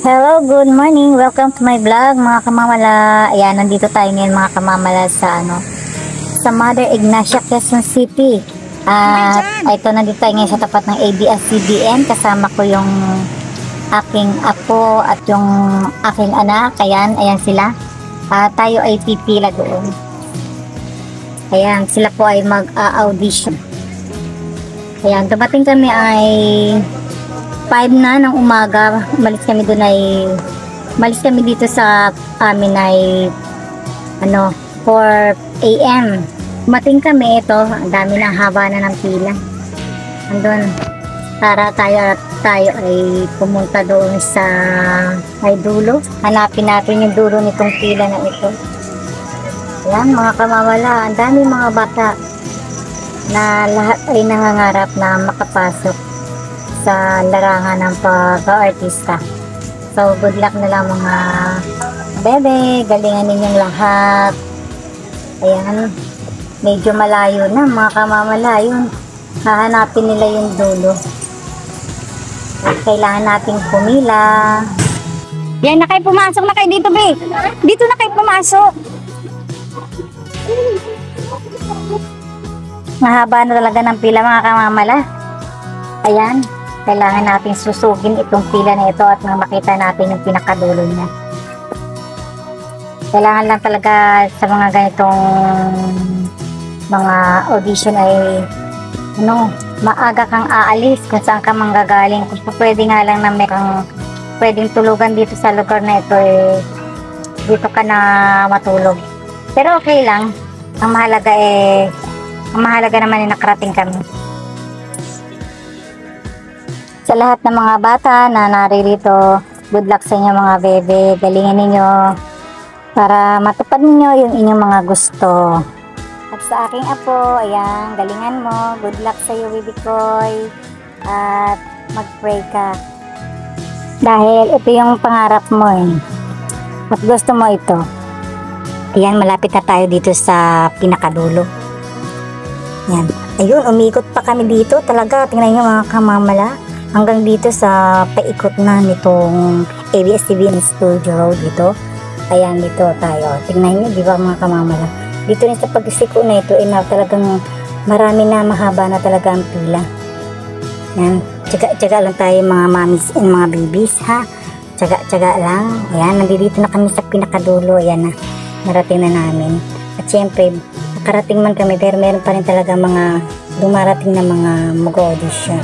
Hello, good morning. Welcome to my vlog, mga kamamala. Ayan, nandito tayo ngayon mga kamamala sa Mother Ignacia, Quezon City. At ito, nandito tayo ngayon sa tapat ng ABS-CBN. Kasama ko yung aking apo at yung aking anak. Ayan sila. Tayo ay pipila doon. Ayan, sila po ay mag-audition. Ayan, dumating kami ay 5 na ng umaga. Malis kami dito sa amin ay 4 AM. Dumating kami, ito, ang dami ng haba na ng pila. Andun, para tayo ay pumunta doon sa may dulo. Hanapin natin yung dulo nitong pila na ito. Ayan mga kamamala, ang dami mga bata na lahat ay nangangarap na makapasok sa larangan ng pag-artista. So, good luck na lang mga bebe. Galingan ninyong lahat. Ayan. Medyo malayo na mga kamamala. Yun. Hahanapin nila yung dulo. At kailangan nating pumila. Yan na kayo, pumasok na kayo dito, be. Dito na kayo pumasok. Mahaba na talaga ng pila mga kamamala. Ayan. Kailangan natin susugin itong pila na ito at makita natin yung pinakadulo niya. Kailangan lang talaga sa mga ganitong mga audition ay maaga kang aalis kung saan ka manggagaling. Kung pwede nga lang na may kang pwedeng tulugan dito sa lugar na ito, dito ka na matulog. Pero okay lang. Ang mahalaga naman ay nakarating kami. Sa lahat ng mga bata na naririto, good luck sa inyo mga bebe. Galingan ninyo para matupad ninyo yung inyong mga gusto. At sa aking apo, ayan, galingan mo. Good luck sa iyo, baby Koy. At mag-pray ka. Dahil ito yung pangarap mo At gusto mo ito. Ayan, malapit na tayo dito sa pinakadulo. Ayan. Ayun, umikot pa kami dito. Talaga, tingnan nyo mga kamamala. Hanggang dito sa paikot na nitong ABS-CBN Studio dito. Ayan, dito tayo. Tingnan nyo, di ba mga kamamala? Dito rin sa pagsiko na ito, talagang marami na, mahaba na talaga ang pila. Ayan, tsaga lang tayo mga mommies and mga babies, ha? Tsaga lang. Ayan, nandito na kami sa pinakadulo. Ayan na, narating na namin. At syempre, nakarating man kami, pero meron pa rin talaga mga dumarating na mga mag-audition.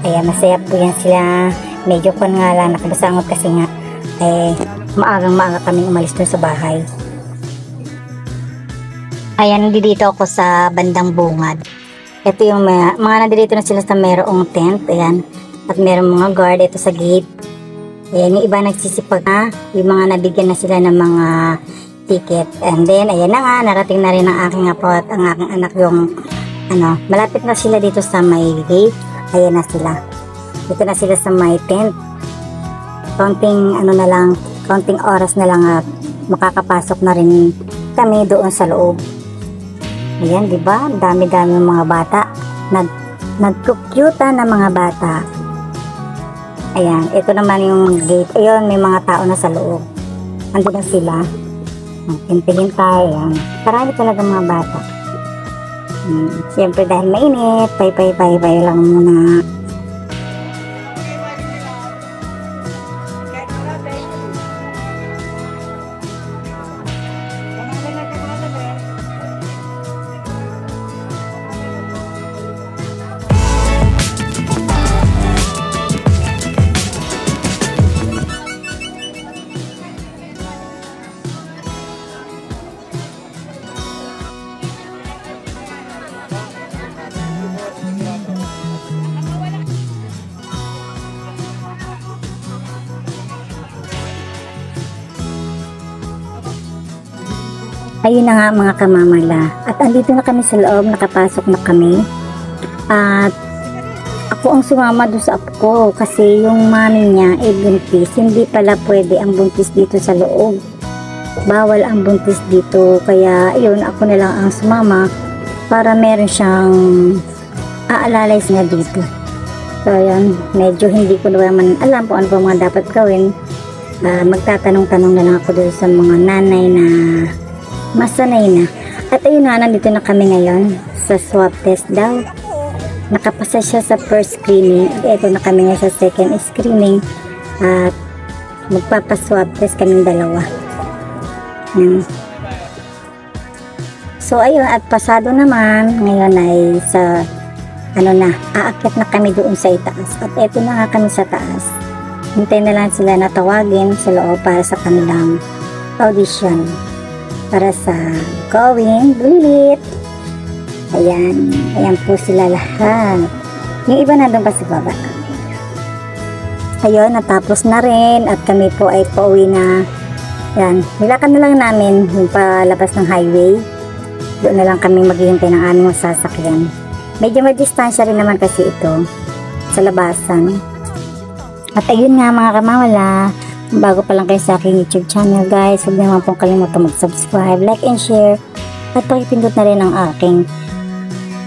Ayan, masaya po yan sila. Medyo kon nga lang, nakabasangot kasi nga maaga kami umalis dun sa bahay. Ayan, nandito ako sa bandang bungad. Ito yung mga nandito na sila sa merong tent. Ayan, at merong mga guard ito sa gate. Ayan, yung iba nagsisipag na, yung mga nabigyan na sila ng mga ticket. And then, ayan na nga, narating na rin ang aking apo at ang aking anak yung malapit na sila dito sa may gate. Ayan na sila. Dito na sila sa my tent. Konting oras na lang at makakapasok na rin kami doon sa loob. Ayan, di ba? Dami-dami mga bata. Nagkukyuta na mga bata. Ayan, ito naman yung gate. Ayun, may mga tao na sa loob. Andun na sila. Hintay-hintay. Ayan. Marami talaga mga bata. Siyempre dahil mainit, pay lang muna. Ayun na nga mga kamamala. At andito na kami sa loob, nakapasok na kami. At ako ang sumama doon sa apo ko kasi yung mami niya buntis. Hindi pala pwede ang buntis dito sa loob. Bawal ang buntis dito. Kaya ayun, ako na lang ang sumama para meron siyang aalalay niya dito. So ayan, medyo hindi ko naman alam kung ano pa mga dapat gawin. Magtatanong-tanong na lang ako doon sa mga nanay na masanay na. At ayun na, nandito na kami ngayon sa swab test daw. Nakapasa siya sa first screening. Ito na kami nga sa second screening. At magpapaswab test kaming dalawa. So ayun, at pasado naman. Ngayon ay sa aakyat na kami doon sa itaas. At eto na nga kami sa taas. Hintay na lang sila na tawagin sa loob para sa kanilang audition. Para sa Going Bulilit. Ayan po sila lahat. Yung iba nandun pa sa baba. Ayun, natapos na rin at kami po ay pauwi na. Ayan, nilakad na lang namin yung palabas ng highway. Doon na lang kami maghihintay ng aming sasakyan. Medyo may distansya rin naman kasi ito sa labasan. At ayun nga mga kamawala, bago pa lang kayo sa aking YouTube channel guys, huwag naman pong kalimutan mag-subscribe, like and share, at pakipindot na rin ang aking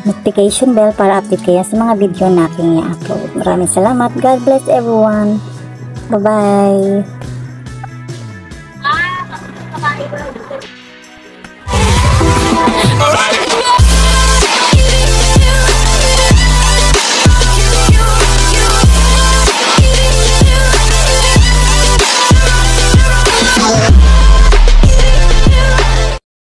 notification bell para update kayo sa mga video na aking i-upload. Maraming salamat. God bless everyone. Bye bye.